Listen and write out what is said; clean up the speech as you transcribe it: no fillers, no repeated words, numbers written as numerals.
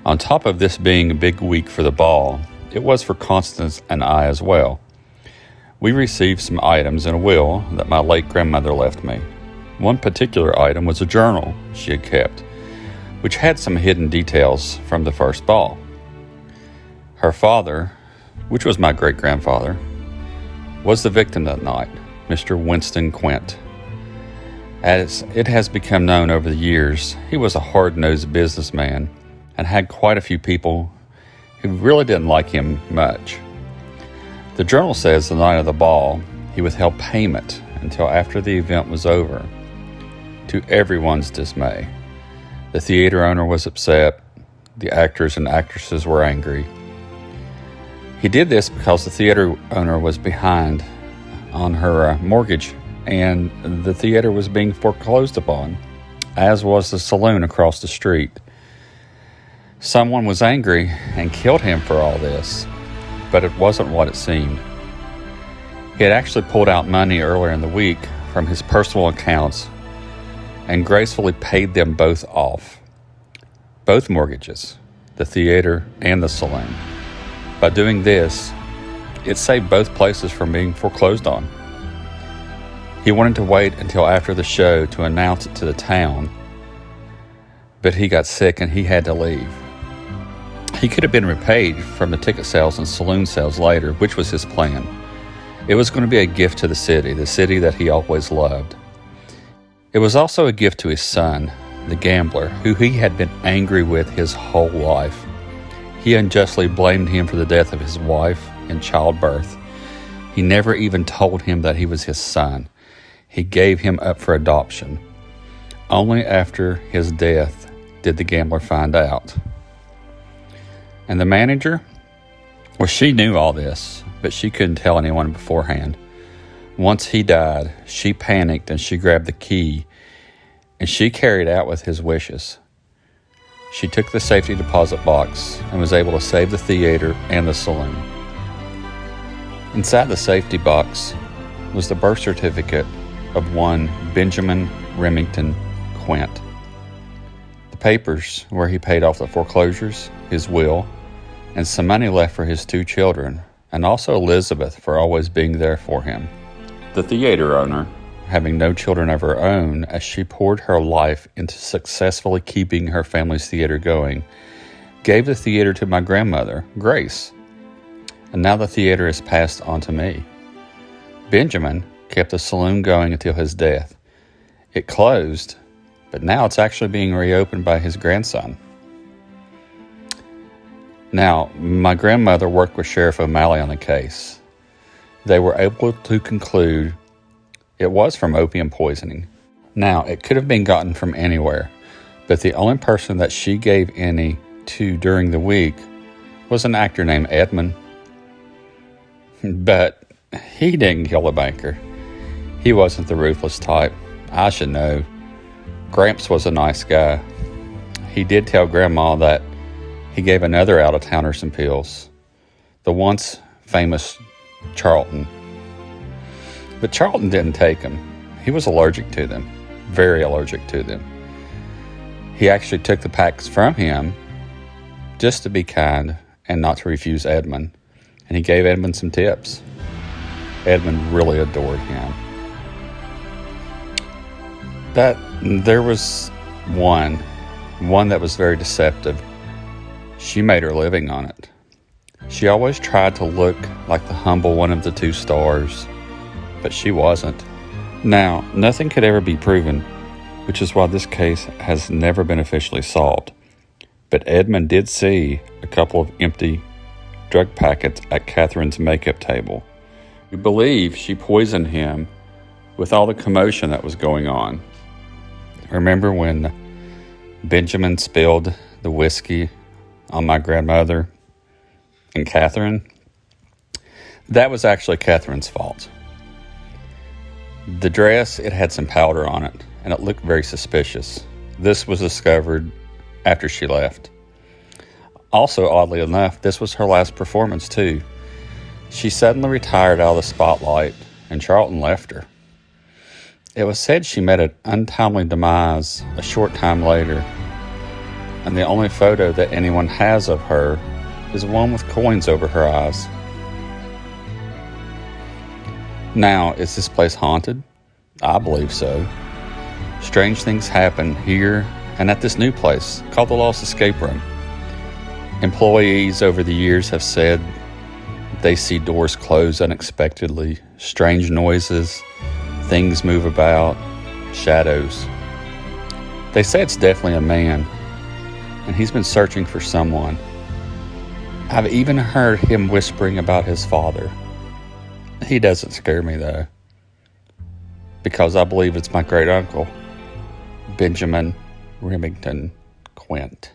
On top of this being a big week for the ball, it was for Constance and I as well. We received some items in a will that my late grandmother left me. One particular item was a journal she had kept, which had some hidden details from the first ball. Her father, which was my great-grandfather, was the victim that night, Mr. Winston Quint. As it has become known over the years, he was a hard-nosed businessman and had quite a few people who really didn't like him much. The journal says the night of the ball, he withheld payment until after the event was over, to everyone's dismay. The theater owner was upset. The actors and actresses were angry. He did this because the theater owner was behind on her mortgage, and the theater was being foreclosed upon, as was the saloon across the street. Someone was angry and killed him for all this, but it wasn't what it seemed. He had actually pulled out money earlier in the week from his personal accounts and gracefully paid them both off. Both mortgages, the theater and the saloon. By doing this, it saved both places from being foreclosed on. He wanted to wait until after the show to announce it to the town, but he got sick and he had to leave. He could have been repaid from the ticket sales and saloon sales later, which was his plan. It was going to be a gift to the city that he always loved. It was also a gift to his son, the gambler, who he had been angry with his whole life. He unjustly blamed him for the death of his wife in childbirth. He never even told him that he was his son. He gave him up for adoption. Only after his death did the gambler find out. And the manager? Well, she knew all this, but she couldn't tell anyone beforehand. Once he died, she panicked and she grabbed the key, and she carried out with his wishes. She took the safety deposit box and was able to save the theater and the saloon. Inside the safety box was the birth certificate of one Benjamin Remington Quint. The papers where he paid off the foreclosures, his will, and some money left for his 2 children, and also Elizabeth for always being there for him. The theater owner, having no children of her own, as she poured her life into successfully keeping her family's theater going, gave the theater to my grandmother, Grace. And now the theater is passed on to me. Benjamin kept the saloon going until his death. It closed, but now it's actually being reopened by his grandson. Now, my grandmother worked with Sheriff O'Malley on the case. They were able to conclude it was from opium poisoning. Now, it could have been gotten from anywhere, but the only person that she gave any to during the week was an actor named Edmund. But he didn't kill the banker. He wasn't the ruthless type. I should know. Gramps was a nice guy. He did tell Grandma that he gave another out-of-towner some pills, the once famous Charlton. But Charlton didn't take them. He was allergic to them, very allergic to them. He actually took the packs from him just to be kind and not to refuse Edmund, and he gave Edmund some tips. Edmund really adored him. There was one that was very deceptive. She made her living on it. She always tried to look like the humble one of the 2 stars, but she wasn't. Now, nothing could ever be proven, which is why this case has never been officially solved. But Edmund did see a couple of empty drug packets at Catherine's makeup table. We believe she poisoned him with all the commotion that was going on. Remember when Benjamin spilled the whiskey on my grandmother and Catherine? That was actually Catherine's fault. The dress, it had some powder on it, and it looked very suspicious. This was discovered after she left. Also, oddly enough, this was her last performance too. She suddenly retired out of the spotlight, and Charlton left her. It was said she met an untimely demise a short time later, and the only photo that anyone has of her is one with coins over her eyes. Now, is this place haunted? I believe so. Strange things happen here and at this new place called the Lost Escape Room. Employees over the years have said they see doors close unexpectedly, strange noises, things move about, shadows. They say it's definitely a man, and he's been searching for someone. I've even heard him whispering about his father. He doesn't scare me, though, because I believe it's my great uncle, Benjamin Remington Quint.